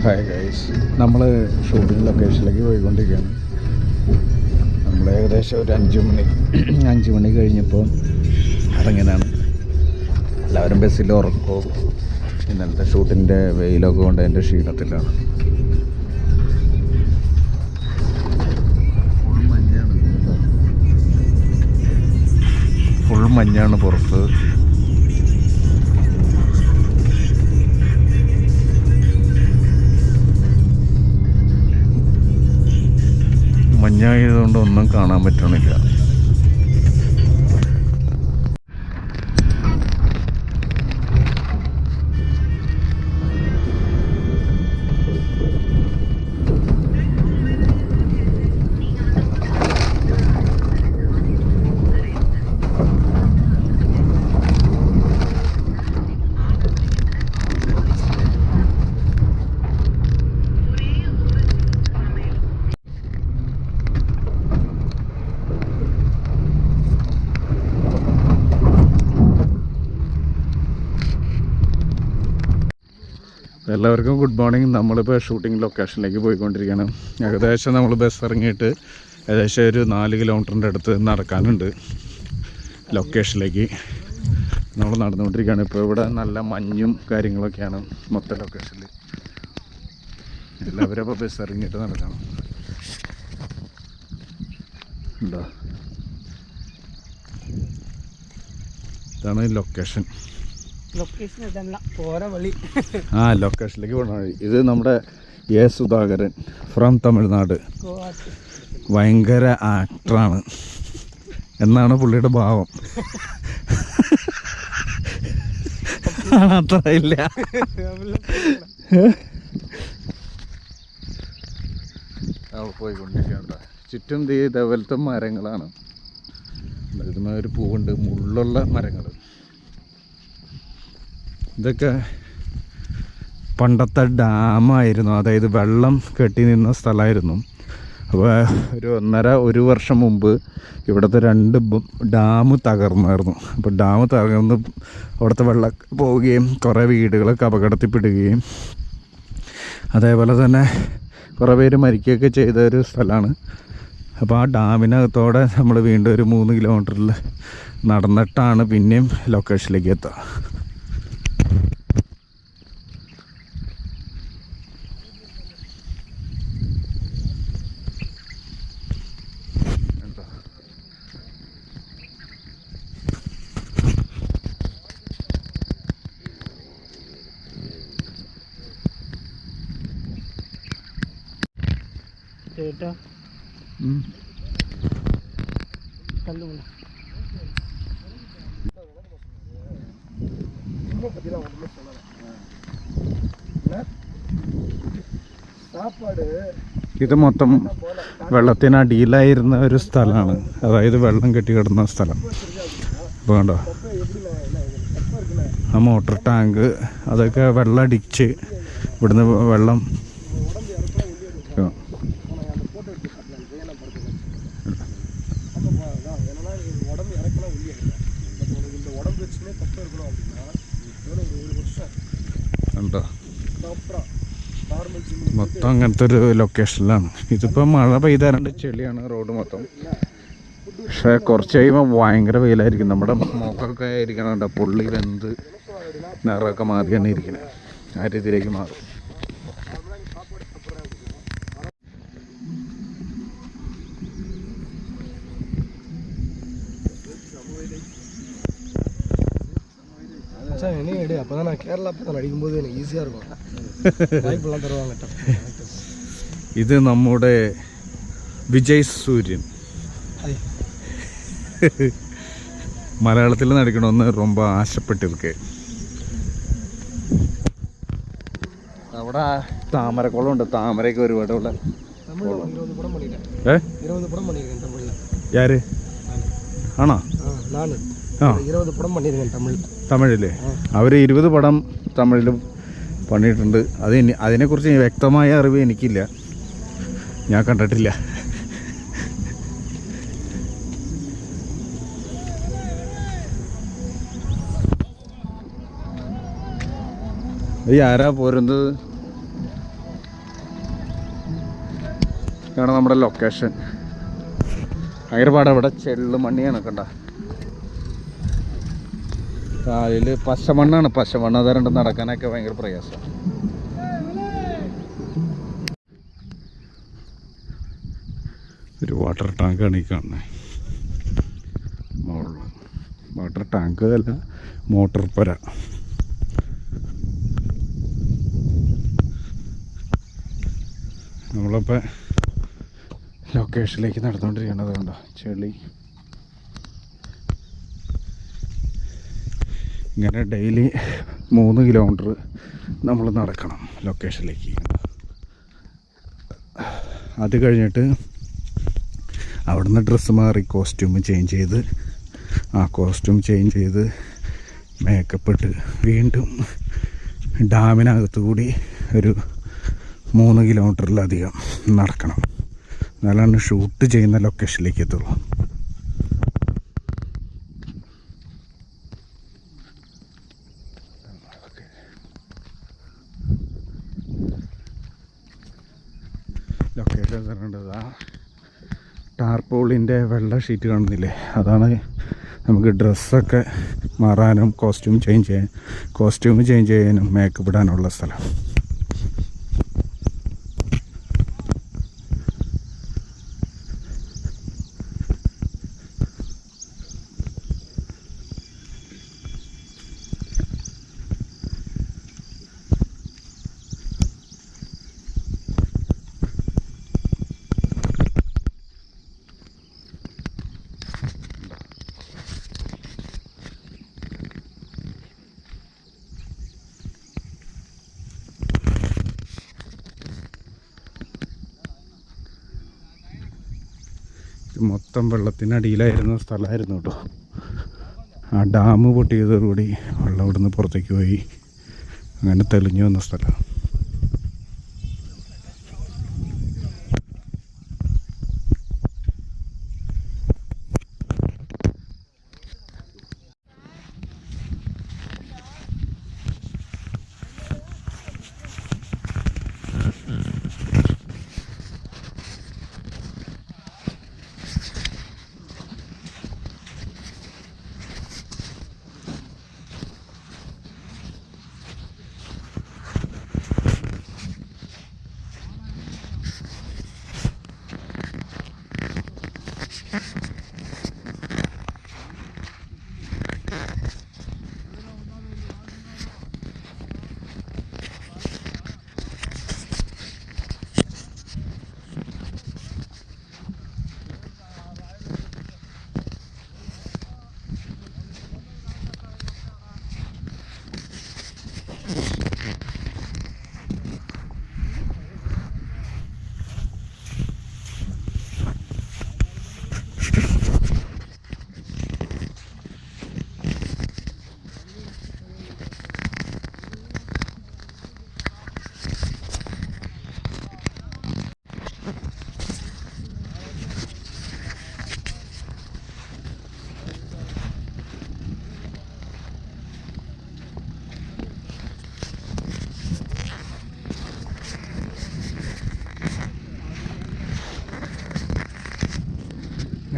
Hi guys, നമ്മൾ shooting ലൊക്കേഷനിലേക്ക് പോയിക്കൊണ്ടിരിക്കുകയാണ്. നമ്മൾ ഏകദേശം ഒരു 5 മണി കഴിഞ്ഞപ്പോൾ ഇറങ്ങിയതാണ്. എല്ലാവരും ബസ്സിൽ ഉറക്കവും ഇന്നലത്തെ ഷൂട്ടിൻ്റെ വെയിലൊക്കെ കൊണ്ട് അതിൻ്റെ ക്ഷീണത്തിലാണ്. ഫുൾ മഞ്ഞാണ് പുറത്ത്. മഞ്ഞായതുകൊണ്ട് ഒന്നും കാണാൻ പറ്റണില്ല. എല്ലാവർക്കും ഗുഡ് മോർണിംഗ്. നമ്മളിപ്പോൾ ഷൂട്ടിംഗ് ലൊക്കേഷനിലേക്ക് പോയിക്കൊണ്ടിരിക്കുകയാണ്. ഏകദേശം നമ്മൾ ബസ് ഇറങ്ങിയിട്ട് ഏകദേശം ഒരു 4 കിലോമീറ്ററിൻ്റെ അടുത്ത് നടക്കാനുണ്ട് ലൊക്കേഷനിലേക്ക്. നമ്മൾ നടന്നുകൊണ്ടിരിക്കുകയാണ്. ഇപ്പോൾ ഇവിടെ നല്ല മഞ്ഞും കാര്യങ്ങളൊക്കെയാണ് മൊത്തം ലൊക്കേഷനിൽ. എല്ലാവരും അപ്പോൾ ബസ് ഇറങ്ങിയിട്ട് നടക്കണം. ഉണ്ടോ? ഇതാണ് ലൊക്കേഷൻ. ലൊക്കേഷനിലേക്ക് പോകണ വഴി. ഇത് നമ്മുടെ എ സുധാകരൻ ഫ്രം തമിഴ്നാട്. ഭയങ്കര ആക്ടറാണ് എന്നാണ് പുള്ളിയുടെ ഭാവം. അത്ര ഇല്ല. പോയിക്കൊണ്ടിരിക്കണ്ട. ചുറ്റും ഇതേപോലത്തെ മരങ്ങളാണ്. ഇതുമാതിരി ഒരു പൂവുണ്ട്, മുള്ളുള്ള മരങ്ങൾ. ഇതൊക്കെ പണ്ടത്തെ ഡാമായിരുന്നു, അതായത് വെള്ളം കെട്ടി നിന്ന സ്ഥലമായിരുന്നു. അപ്പോൾ ഒരു വർഷം മുമ്പ് ഇവിടുത്തെ 2 ഡാം തകർന്നായിരുന്നു. അപ്പോൾ ഡാം തകർന്ന് അവിടുത്തെ വെള്ളം പോവുകയും കുറേ വീടുകളൊക്കെ അപകടത്തിൽപ്പെടുകയും അതേപോലെ തന്നെ കുറേ പേര് മരിക്കുകയൊക്കെ ചെയ്ത ഒരു സ്ഥലമാണ്. അപ്പോൾ ആ ഡാമിനകത്തോടെ നമ്മൾ വീണ്ടും ഒരു 3 കിലോമീറ്ററിൽ നടന്നിട്ടാണ് പിന്നെയും ലൊക്കേഷനിലേക്ക് എത്തുക. ചേട്ടാ ഇത് മൊത്തം വെള്ളത്തിനടിയിലായിരുന്ന ഒരു സ്ഥലമാണ്, അതായത് വെള്ളം കെട്ടി കിടന്ന സ്ഥലം. അപ്പോൾ കണ്ടോ, ആ മോട്ടർ ടാങ്ക് അതൊക്കെ വെള്ളം അടിച്ച് ഇവിടുന്ന് വെള്ളം ഉണ്ടോ. മൊത്തം അങ്ങനത്തെ ഒരു ലൊക്കേഷനിലാണ്. ഇതിപ്പോൾ മഴ പെയ്താറുണ്ട്, ചെളിയാണ് റോഡ് മൊത്തം. പക്ഷേ കുറച്ച് കഴിയുമ്പോൾ ഭയങ്കര വെയിലായിരിക്കും. നമ്മുടെ മുഖമൊക്കെ ഇരിക്കണുണ്ട് പുള്ളി വെന്ത് നിറമൊക്കെ മാറിയാണ് ഇരിക്കുന്നത്. ആ രീതിയിലേക്ക് മാറും. ഇത് നമ്മുടെ വിജയ് സൂര്യൻ മലയാളത്തിൽ നടിക്കണമെന്ന് ரொம்ப ആശപ്പെട്ടിരിക്കെ. അവിടെ താമരക്കുളമുണ്ട്, താമരയൊക്കെ ഒരുപാട് ഉള്ള. யாரு ആണോ? തമിഴില് അവർ 20 പടം തമിഴിലും പണിയിട്ടുണ്ട്. അതിനെക്കുറിച്ച് വ്യക്തമായ അറിവ് എനിക്കില്ല, ഞാൻ കണ്ടിട്ടില്ല. ഈ ആരാ പോരുന്നത്? ഇതാണ് നമ്മുടെ ലൊക്കേഷൻ. ഭയങ്കര പാടാണ്. ഇവിടെ ചെള്ളുമണ്ണിയാണ് കണ്ട. കാലിൽ പശമണ്ണാണ്. പശമണ്ണ് അതുകൊണ്ട് നടക്കാനൊക്കെ ഭയങ്കര പ്രയാസം. ഒരു വാട്ടർ ടാങ്കാണ് ഈ കാണുന്നത്. മുകളിൽ വാട്ടർ ടാങ്ക് അല്ല, മോട്ടോർ പുര. നമ്മളിപ്പോൾ ലൊക്കേഷനിലേക്ക് നടന്നുകൊണ്ടിരിക്കുന്നത് കണ്ടോ, ചെളി. ഇങ്ങനെ ഡെയിലി 3 കിലോമീറ്റർ നമ്മൾ നടക്കണം ലൊക്കേഷനിലേക്ക്. അത് കഴിഞ്ഞിട്ട് അവിടുന്ന് ഡ്രസ്സ് മാറി കോസ്റ്റ്യൂം ചേഞ്ച് ചെയ്ത് മേക്കപ്പ് ഇട്ട് വീണ്ടും ഡാമിനകത്ത് കൂടി ഒരു 3 കിലോമീറ്ററിലധികം നടക്കണം. എന്നാലാണ് ഷൂട്ട് ചെയ്യുന്ന ലൊക്കേഷനിലേക്ക് എത്തുള്ളൂ. ലൊക്കേഷൻ തരേണ്ടത് ആ ടാർപോളിൻ്റെ വെള്ള ഷീറ്റ് കാണുന്നില്ലേ, അതാണ് നമുക്ക് ഡ്രസ്സൊക്കെ മാറാനും കോസ്റ്റ്യൂം ചേഞ്ച് ചെയ്യാനും മേക്കപ്പ് ഇടാനുള്ള സ്ഥലം. മൊത്തം വെള്ളത്തിനടിയിലായിരുന്ന സ്ഥലമായിരുന്നു കേട്ടോ. ആ ഡാം പൊട്ടിയതോടുകൂടി വെള്ളം ഇവിടുന്ന് പുറത്തേക്ക് പോയി അങ്ങനെ തെളിഞ്ഞു വന്ന സ്ഥലം.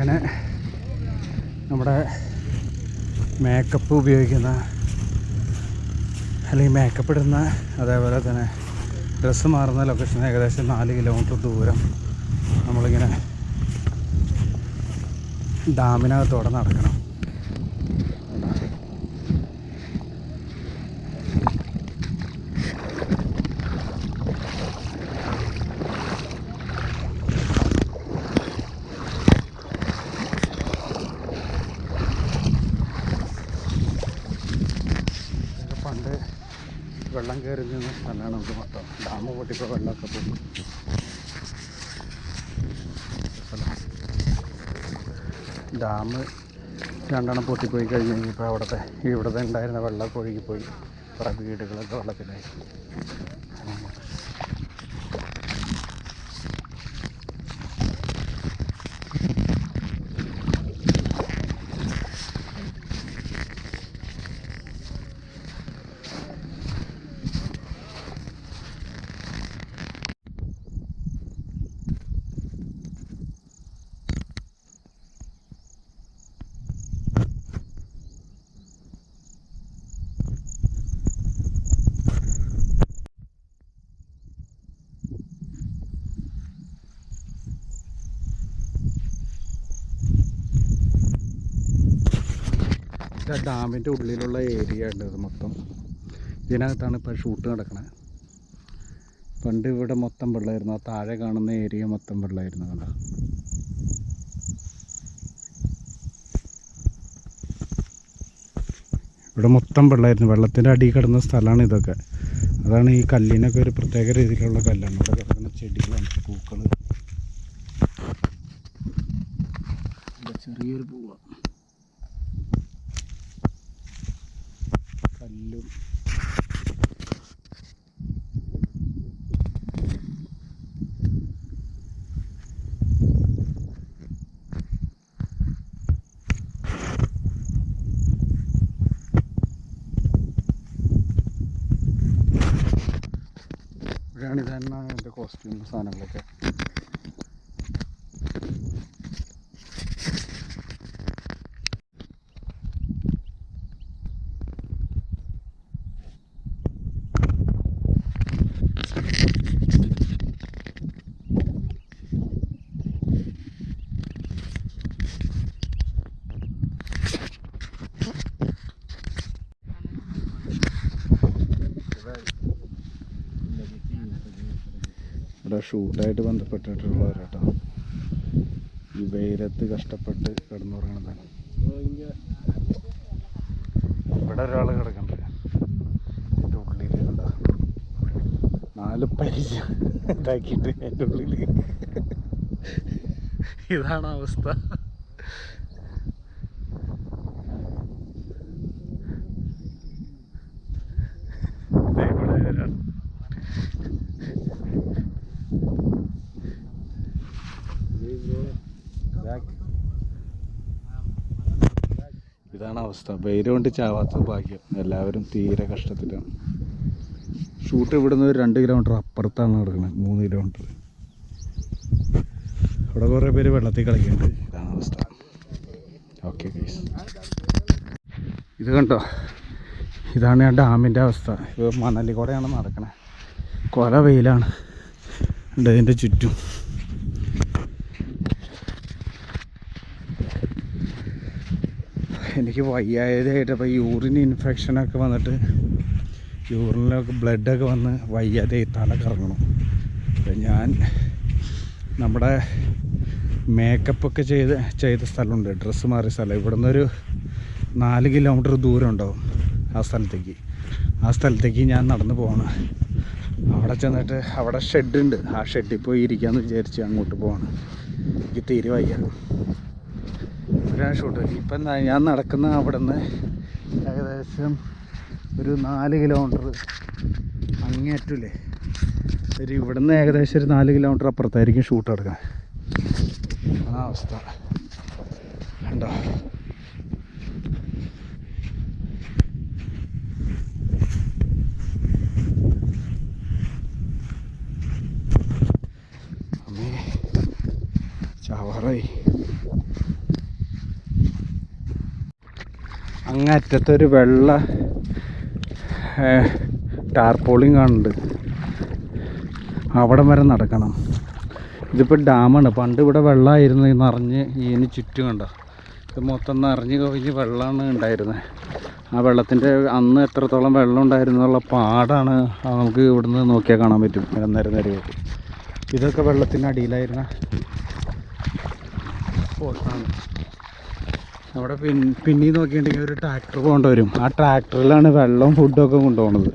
അങ്ങനെ നമ്മുടെ മേക്കപ്പ് ഉപയോഗിക്കുന്ന അല്ലെങ്കിൽ മേക്കപ്പ് ഇടുന്ന അതേപോലെ തന്നെ ഡ്രസ്സ് മാറുന്ന ലൊക്കേഷൻ ഏകദേശം 4 കിലോമീറ്റർ ദൂരം നമ്മളിങ്ങനെ ഡാമിനകത്തോടെ നടക്കണം. പണ്ട് വെള്ളം കയറി നിന്ന സ്ഥലമാണ് നമുക്ക് മൊത്തം. ഡാം പൊട്ടിപ്പോൾ വെള്ളമൊക്കെ പോയി. ഡാം 2 പൊട്ടിപ്പോയി കഴിഞ്ഞ് കഴിഞ്ഞപ്പോൾ ഇവിടുത്തെ ഉണ്ടായിരുന്ന വെള്ളമൊക്കെ ഒഴുകിപ്പോയി. കുറേ വീടുകളൊക്കെ വെള്ളത്തിലായി. ഡാമിൻ്റെ ഉള്ളിലുള്ള ഏരിയ ഉണ്ട്. ഇത് മൊത്തം ഇതിനകത്താണ് ഇപ്പോൾ ഷൂട്ട് നടക്കുന്നത്. പണ്ട് ഇവിടെ മൊത്തം വെള്ളമായിരുന്നു. ആ താഴെ കാണുന്ന ഏരിയ മൊത്തം വെള്ളമായിരുന്നു. കണ്ടോ, ഇവിടെ മൊത്തം വെള്ളമായിരുന്നു. വെള്ളത്തിൻ്റെ അടിയിൽ കിടന്ന സ്ഥലമാണ് ഇതൊക്കെ. അതാണ് ഈ കല്ലിനൊക്കെ ഒരു പ്രത്യേക രീതിയിലുള്ള കല്ലാണ്. ഇവിടെ കിടക്കുന്ന ചെടികളാണ്, പൂക്കൾ. ചെറിയൊരു പൂവ, കല്ലും. ഇവിടെയാണ് ഇതന്നെ എൻ്റെ കോസ്റ്റ്യൂം സാധനങ്ങളൊക്കെ. ഇവിടെ ഷൂട്ടായിട്ട് ബന്ധപ്പെട്ടിട്ടുള്ളവരാട്ടോ ഈ വെയിലത്ത് കഷ്ടപ്പെട്ട് കിടന്നുറങ്ങണതാണ്. ഇവിടെ ഒരാൾ കിടക്കണ്ടേ എൻ്റെ ഉള്ളിൽ. കണ്ട 4 പരിചയം ഇതാക്കിയിട്ട് എൻ്റെ ഉള്ളിൽ. ഇതാണ് അവസ്ഥ. ഇതാണ് അവസ്ഥ. വെയിൽ കൊണ്ട് ചാവാത്ത ഭാഗ്യം. എല്ലാവരും തീരെ കഷ്ടത്തിലാണ്. ഷൂട്ട് ഇവിടുന്ന് ഒരു 2 കിലോമീറ്റർ അപ്പുറത്താണ് നടക്കുന്നത്, 3 കിലോമീറ്റർ. ഇവിടെ കുറേ പേര് വെള്ളത്തിൽ കളിക്കുന്നുണ്ട്. ഇതാണ് അവസ്ഥ. ഓക്കെ ഗൈസ്, ഇത് കണ്ടോ, ഇതാണ് ആ ഡാമിൻ്റെ അവസ്ഥ. ഇത് മണലിൽ കൂടെയാണ് നടക്കണേ. കൊല വെയിലാണ് ഉണ്ട് ഇതിൻ്റെ ചുറ്റും. എനിക്ക് വയ്യായതായിട്ട് അപ്പോൾ യൂറിൻ ഇൻഫെക്ഷനൊക്കെ വന്നിട്ട് യൂറിനിലൊക്കെ ബ്ലഡൊക്കെ വന്ന് വയ്യാതെ തല കറങ്ങണം. ഞാൻ നമ്മുടെ മേക്കപ്പൊക്കെ ചെയ്ത സ്ഥലമുണ്ട്, ഡ്രസ്സ് മാറിയ സ്ഥലം. ഇവിടെ നിന്നൊരു 4 കിലോമീറ്റർ ദൂരം ഉണ്ടാവും ആ സ്ഥലത്തേക്ക് ഞാൻ നടന്ന് പോകണം. അവിടെ ചെന്നിട്ട് അവിടെ ഷെഡുണ്ട്, ആ ഷെഡിൽ പോയി ഇരിക്കാമെന്ന് വിചാരിച്ച് അങ്ങോട്ട് പോകണം. എനിക്ക് തീരെ വയ്യ. ഇവിടെയാണ് ഷൂട്ട്. ഇപ്പം ഞാൻ നടക്കുന്ന അവിടെ നിന്ന് ഏകദേശം ഒരു 4 കിലോമീറ്റർ അങ്ങേറ്റല്ലേ, ഒരു ഇവിടെ നിന്ന് ഏകദേശം ഒരു 4 കിലോമീറ്റർ അപ്പുറത്തായിരിക്കും ഷൂട്ട് എടുക്കാൻ. ആ അവസ്ഥ കണ്ടോ. അമ്മേ ചാവാറായി. അങ്ങറ്റത്തൊരു വെള്ള ടാർപോളിങ് കാണുന്നുണ്ട്, അവിടം വരെ നടക്കണം. ഇതിപ്പോൾ ഡാമാണ്. പണ്ട് ഇവിടെ വെള്ളമായിരുന്നു, നിറഞ്ഞ് ഇതിന് ചുറ്റും കണ്ടോ. ഇത് മൊത്തം നിറഞ്ഞ് കവിഞ്ഞ് വെള്ളമാണ് ഉണ്ടായിരുന്നത്. ആ വെള്ളത്തിൻ്റെ അന്ന് എത്രത്തോളം വെള്ളം ഉണ്ടായിരുന്നുള്ള പാടാണ് നമുക്ക് ഇവിടുന്ന് നോക്കിയാൽ കാണാൻ പറ്റും. നിരനിരയായിട്ട് ഇതൊക്കെ വെള്ളത്തിൻ്റെ അടിയിലായിരുന്ന സ്പോട്ടാണ്. അവിടെ പിന്നീട് നോക്കിയിട്ടുണ്ടെങ്കിൽ ഒരു ട്രാക്ടർ പോകേണ്ടി വരും. ആ ട്രാക്ടറിലാണ് വെള്ളവും ഫുഡൊക്കെ കൊണ്ടുപോകുന്നത്.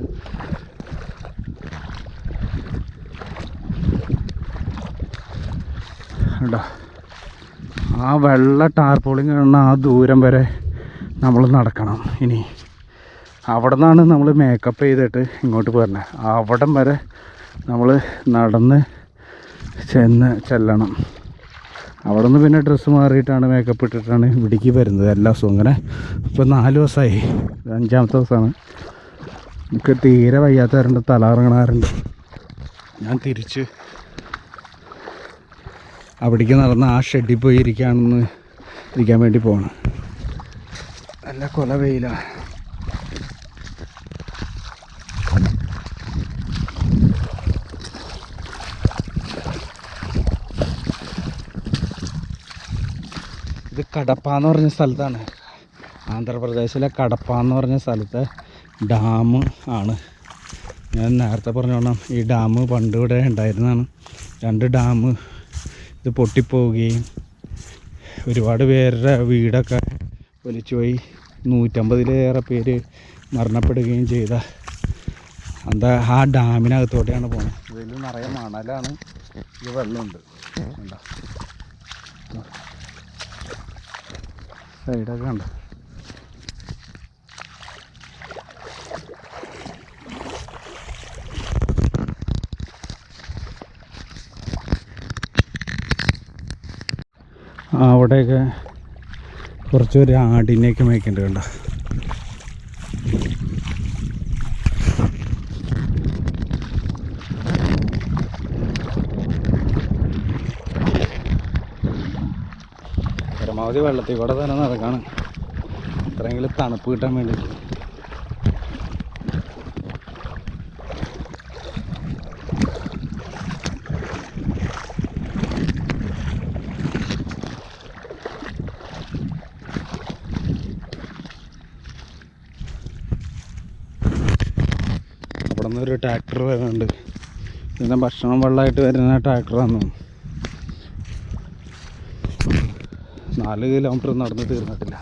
കണ്ടോ, ആ വെള്ള ടാർപോളിങ് കാണുന്ന ആ ദൂരം വരെ നമ്മൾ നടക്കണം. ഇനി അവിടെ നിന്നാണ് നമ്മൾ മേക്കപ്പ് ചെയ്തിട്ട് ഇങ്ങോട്ട് പോരണത്. അവിടം വരെ നമ്മൾ നടന്ന് ചെല്ലണം. അവിടെ നിന്ന് പിന്നെ ഡ്രസ്സ് മാറിയിട്ടാണ് മേക്കപ്പ് ഇട്ടിട്ടാണ് ഇവിടേക്ക് വരുന്നത് എല്ലാ ദിവസവും. അങ്ങനെ ഇപ്പോൾ 4 ദിവസമായി, 5ാമത്തെ ദിവസമാണ്. എനിക്ക് തീരെ വയ്യാത്തവരുണ്ട്, തലകറങ്ങണവരുണ്ട്. ഞാൻ തിരിച്ച് അവിടേക്ക് നടന്ന് ആ ഷെഡിൽ പോയി ഇരിക്കാൻ വേണ്ടി പോകണം. നല്ല കൊല വെയിലാണ്. ഇത് കടപ്പ എന്ന് പറഞ്ഞ സ്ഥലത്താണ്. ആന്ധ്രാപ്രദേശിലെ കടപ്പ എന്ന് പറഞ്ഞ സ്ഥലത്തെ ഡാം ആണ്. ഞാൻ നേരത്തെ പറഞ്ഞോണം ഈ ഡാം പണ്ട് ഇവിടെ ഉണ്ടായിരുന്നതാണ്. 2 ഡാം ഇത് പൊട്ടിപ്പോവുകയും ഒരുപാട് പേരുടെ വീടൊക്കെ ഒലിച്ചു പോയി 150-ലേറെ പേര് മരണപ്പെടുകയും ചെയ്ത എന്താ ആ ഡാമിനകത്തോടെയാണ് പോകുന്നത്. ഇതിൽ നിറയെ മണലാണ്, ഇത് വെള്ളമുണ്ട്. കണ്ടോ സൈഡൊക്കെ കണ്ടോ. അവിടെയൊക്കെ കുറച്ച് ഒരു ആടിനെയൊക്കെ മേയ്ക്കുന്നുണ്ട്. കണ്ടോ പരമാവധി വെള്ളത്തിൽ കൂടെ തന്നെ നടക്കാണ്, എത്രയെങ്കിലും തണുപ്പ് കിട്ടാൻ വേണ്ടിയിട്ട്. അവിടെ നിന്നൊരു ട്രാക്ടർ വരുന്നുണ്ട്. ഇതിൻ്റെ ഭക്ഷണം വെള്ളമായിട്ട് വരുന്ന ട്രാക്ടറാണ്. 4 കിലോമീറ്റർ നടന്ന് തീർന്നിട്ടില്ല.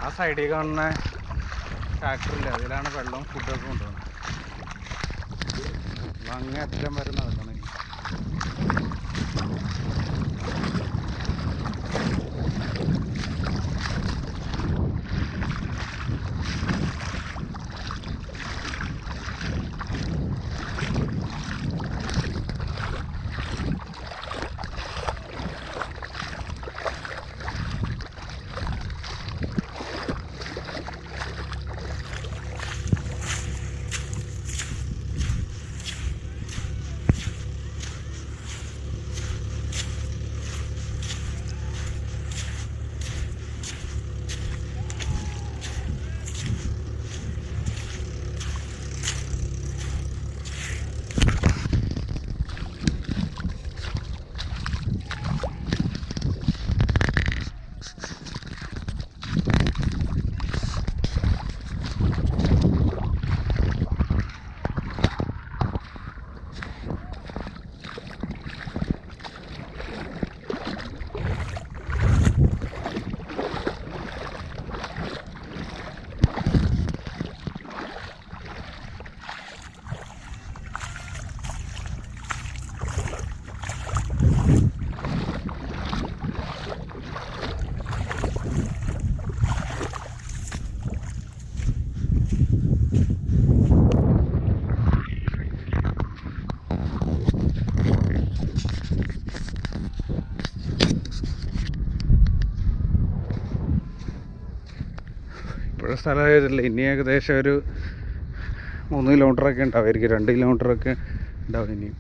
ആ സൈഡിൽ കാണുന്ന ട്രാക്ടറില്ല, അതിലാണ് വെള്ളവും ഫുഡൊക്കെ കൊണ്ടുപോകുന്നത്. അങ്ങേ അറ്റം വരെ നടക്കണം. ഇപ്പോഴും സ്ഥലമായതില്ല. ഇനി ഏകദേശം ഒരു 3 കിലോമീറ്ററൊക്കെ ഉണ്ടാവുമായിരിക്കും, 2 കിലോമീറ്ററൊക്കെ ഉണ്ടാവും ഇനിയും.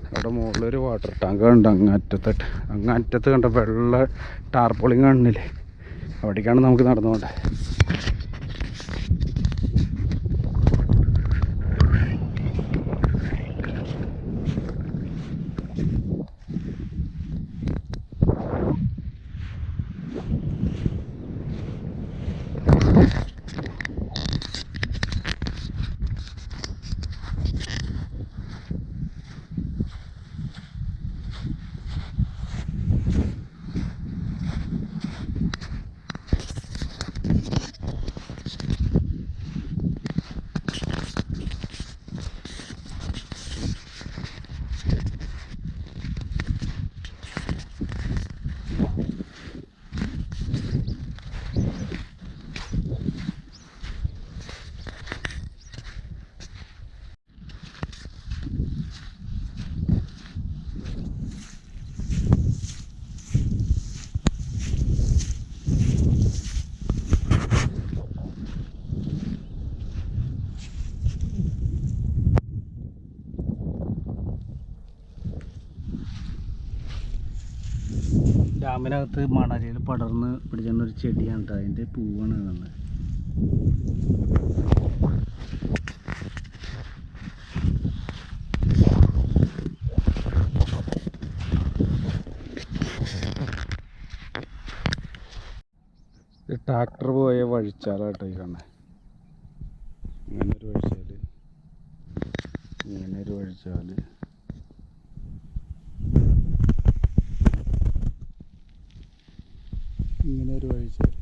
അവിടെ മുകളിലൊരു വാട്ടർ ടാങ്ക് ഉണ്ട്, അങ്ങറ്റത്ത് കണ്ട വെള്ള ടാർപോളിങ് കാണുന്നില്ലേ, അവിടേക്കാണ് നമുക്ക് നടന്നു പോകേണ്ടത്. ഡാമിനകത്ത് മണലിൽ പടർന്ന് പിടിച്ചൊരു ചെടിയാണ് കേട്ടോ. അതിൻ്റെ പൂവാണ് കാണുന്നത്. ട്രാക്ടർ പോയ വഴിച്ചാലാട്ടോ ഈ കാണുന്നത്. ഇങ്ങനൊരു വഴിച്ചാൽ, ഇങ്ങനൊരു വഴിച്ചാൽ, ഇങ്ങനൊരു വഴിച്ചാൽ.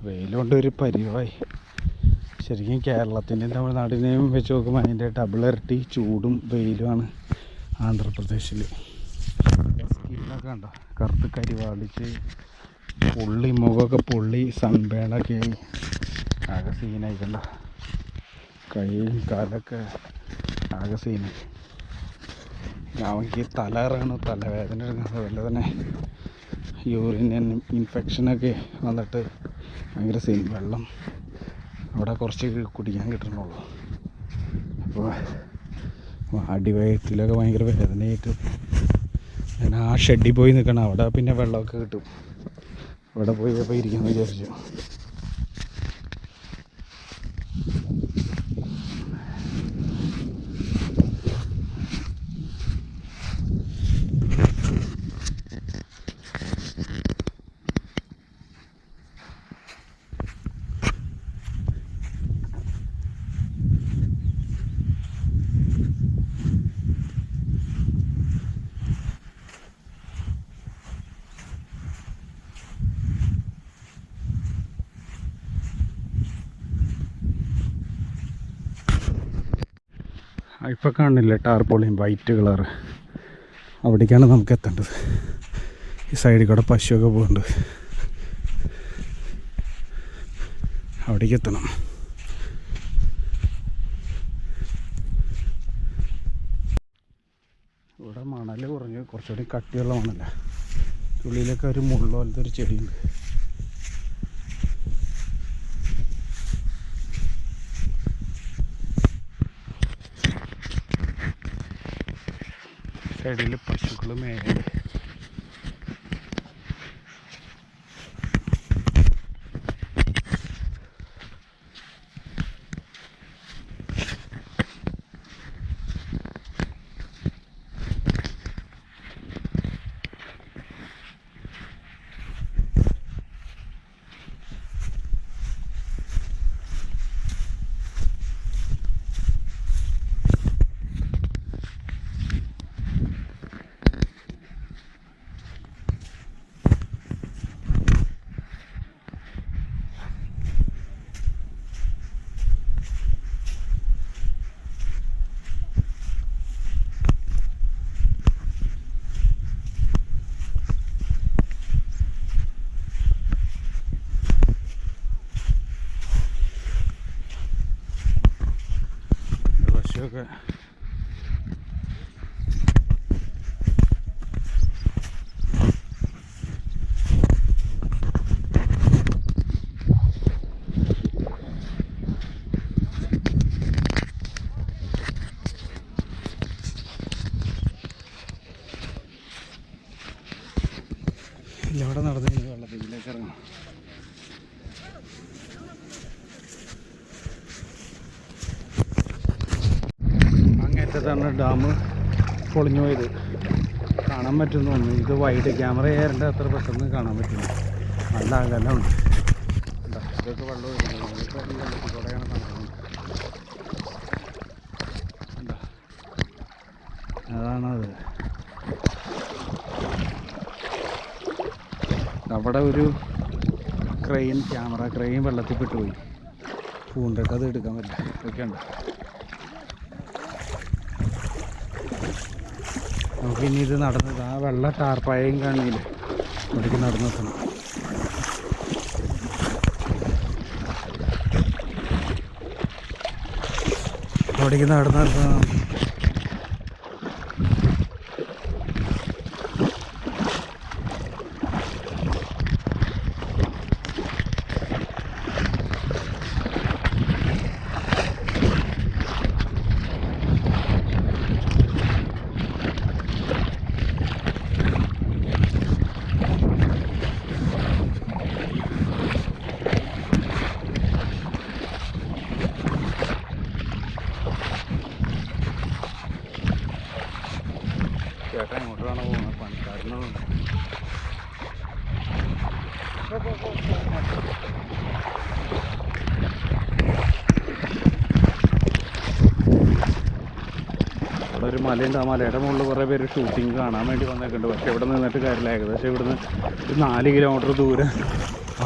വെയിലുകൊണ്ട് ഒരു പരിവായി. ശരിക്കും കേരളത്തിൻ്റെയും തമിഴ്നാടിനെയും വെച്ച് നോക്കുമ്പോൾ അതിൻ്റെ ഡബിൾ ഇരട്ടി ചൂടും വെയിലുമാണ് ആന്ധ്രാപ്രദേശിൽ. സ്കിന്നൊക്കെ ഉണ്ടോ കറുത്ത് കരിവാളിച്ച് പൊള്ളി, മുഖമൊക്കെ പൊള്ളി, സൺബേണൊക്കെ ആയി ആകെ സീനായിക്കണ്ട. കൈയും കാലൊക്കെ ആകെ സീനായി. അവർക്ക് തല ഇറങ്ങണം, തലവേദന എടുക്കണം. അതുപോലെ തന്നെ യൂറിൻ ഇൻഫെക്ഷനൊക്കെ വന്നിട്ട് ഭയങ്കര സീൻ. വെള്ളം അവിടെ കുറച്ച് കുടിക്കാൻ കിട്ടണുള്ളൂ. അപ്പോൾ അടിവയറ്റിലൊക്കെ ഭയങ്കര വേദനയായിട്ട് ഞാൻ ആ ഷെഡിൽ പോയി നിൽക്കണം. അവിടെ പിന്നെ വെള്ളമൊക്കെ കിട്ടും. അവിടെ പോയി അപ്പോൾ ഇരിക്കാമെന്ന് വിചാരിച്ചു. ഇപ്പം കാണില്ലേ ടാർപോളിയും വൈറ്റ് കളറ്, അവിടേക്കാണ് നമുക്ക് എത്തേണ്ടത്. ഈ സൈഡിൽ കൂടെ പശുവൊക്കെ പോകുന്നുണ്ട്, അവിടേക്ക് എത്തണം. ഇവിടെ മണൽ കുറഞ്ഞ് കുറച്ചുകൂടി കട്ടിയുള്ള മണല. ഉള്ളിലൊക്കെ ഒരു മുള്ള പോലത്തെ ഒരു ചെടിയുണ്ട്. സൈഡിൽ പശുക്കൾ മേലെ. ഒക്കെ ഇവിടെ നടന്ന് വെള്ളത്തിലേക്ക് ഇറങ്ങണം. അങ്ങേറ്റത്താണ് ഡാം പൊളിഞ്ഞു പോയത്. കാണാൻ പറ്റുമെന്ന് തോന്നുന്നു. ഇത് വൈഡ് ക്യാമറ ചെയ്യാറുണ്ട്, അത്ര പെട്ടെന്ന് കാണാൻ പറ്റില്ല. നല്ല അകലമുണ്ട്. ഇതൊക്കെ വെള്ളം ഇവിടെയാണ് നടക്കുന്നത്. അതാണത്. അവിടെ ഒരു ക്രെയിൻ, ക്യാമറ ക്രെയിൻ വെള്ളത്തിൽ പെട്ടുപോയി. പൂണ്ടൊക്കെ അത് എടുക്കാൻ പറ്റില്ല. ഇതൊക്കെ ഉണ്ട്. നമുക്കിനി ഇത് നടന്നത് ആ വെള്ള ടാർപ്പായയും കാണില്ലേ, അവിടേക്ക് നടന്നെത്തണം. അവിടേക്ക് നടന്നെത്തണം. ചേട്ടൻ എങ്ങോട്ടാണ് പോകുന്നത്? പണിക്കാരനാണ്. ഇവിടെ ഒരു മലയുണ്ട്. ആ മലയുടെ മുകളിൽ കുറേ പേര് ഷൂട്ടിങ് കാണാൻ വേണ്ടി വന്നേക്കുന്നുണ്ട്. പക്ഷേ ഇവിടെ നിന്നിട്ട് കാര്യമില്ല. ഏകദേശം ഇവിടുന്ന് ഒരു 4 കിലോമീറ്റർ ദൂരം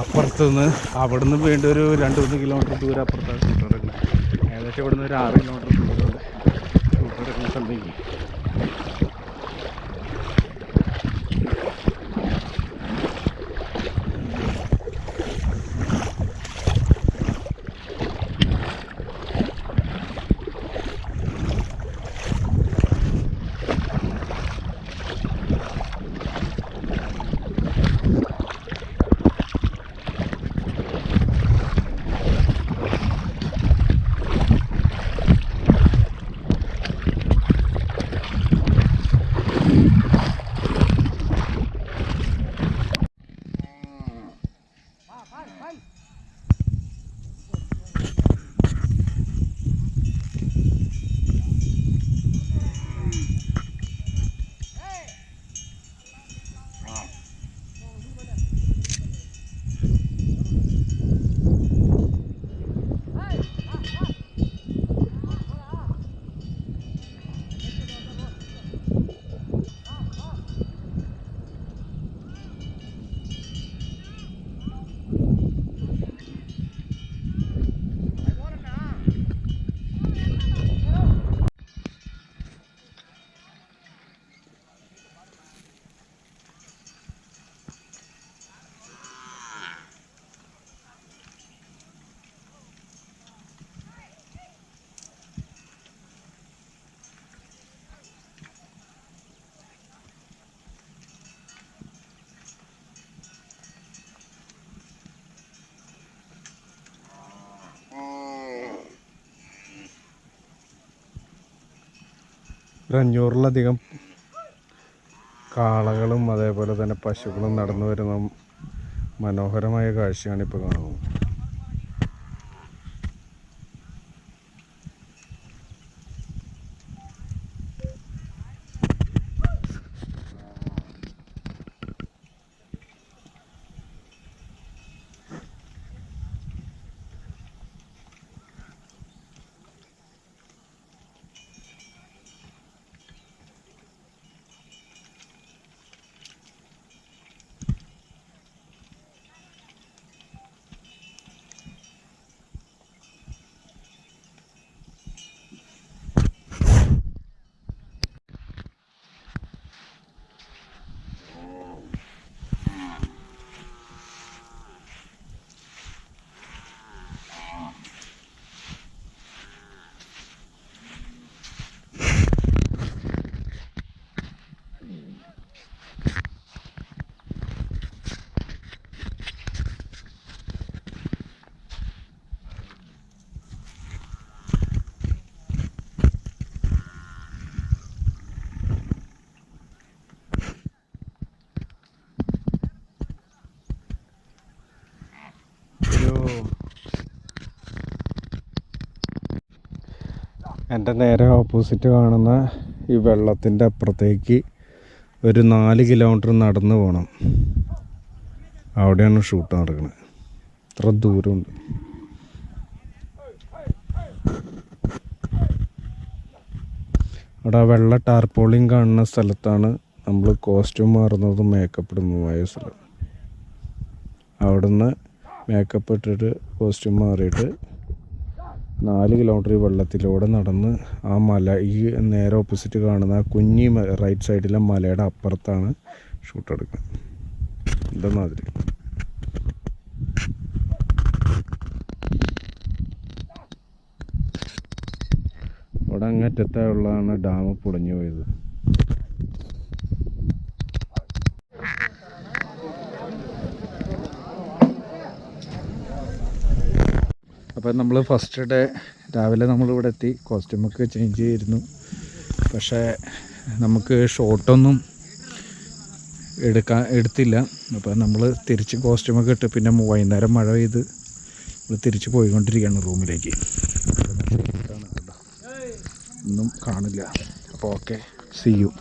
അപ്പുറത്തുനിന്ന്, അവിടെ നിന്ന് വീണ്ടും ഒരു 2-3 കിലോമീറ്റർ ദൂരം അപ്പുറത്താണ് ഷൂട്ട് എടുക്കുന്നത്. ഏകദേശം ഇവിടുന്ന് ഒരു 6 കിലോമീറ്റർ ദൂരമുണ്ട് ഷൂട്ട് എടുക്കുന്ന സ്ഥലത്തേക്ക്. ഒരു 500-ലധികം കാളകളും അതേപോലെ തന്നെ പശുക്കളും നടന്നു വരുന്ന മനോഹരമായ കാഴ്ചയാണ് ഇപ്പോൾ കാണുന്നത്. എൻ്റെ നേരെ ഓപ്പോസിറ്റ് കാണുന്ന ഈ വെള്ളത്തിൻ്റെ അപ്പുറത്തേക്ക് ഒരു 4 കിലോമീറ്റർ നടന്ന് പോകണം. അവിടെയാണ് ഷൂട്ട് നടക്കുന്നത്. ഇത്ര ദൂരമുണ്ട്. അവിടെ ആ വെള്ള ടാർപോളിങ് കാണുന്ന സ്ഥലത്താണ് നമ്മൾ കോസ്റ്റ്യൂം മാറുന്നതും മേക്കപ്പ് ഇടുന്നതുമായ സ്ഥലം. അവിടുന്ന് മേക്കപ്പ് ഇട്ടിട്ട് കോസ്റ്റ്യൂം മാറിയിട്ട് 4 കിലോമീറ്റർ വെള്ളത്തിലൂടെ നടന്ന് ആ മല, ഈ നേരെ ഓപ്പോസിറ്റ് കാണുന്ന ആ കുഞ്ഞി റൈറ്റ് സൈഡിലെ മലയുടെ അപ്പുറത്താണ് ഷൂട്ട് എടുക്കുന്നത്. ഇതെന്നാതിരി അവിടെ അങ്ങറ്റത്തുള്ളതാണ് ഡാം പൊളിഞ്ഞു പോയത്. അപ്പോൾ നമ്മൾ ഫസ്റ്റ് ഡേ രാവിലെ നമ്മളിവിടെ എത്തി. കോസ്റ്റ്യൂമൊക്കെ ചേഞ്ച് ചെയ്തിരുന്നു. പക്ഷേ നമുക്ക് ഷോട്ടൊന്നും എടുത്തില്ല. അപ്പോൾ നമ്മൾ തിരിച്ച് കോസ്റ്റ്യൂമൊക്കെ ഇട്ട് പിന്നെ വൈകുന്നേരം മഴ പെയ്ത് നമ്മൾ തിരിച്ച് പോയിക്കൊണ്ടിരിക്കുകയാണ് റൂമിലേക്ക്. ഒന്നും കാണില്ല. അപ്പോൾ ഓക്കെ, സീ യു.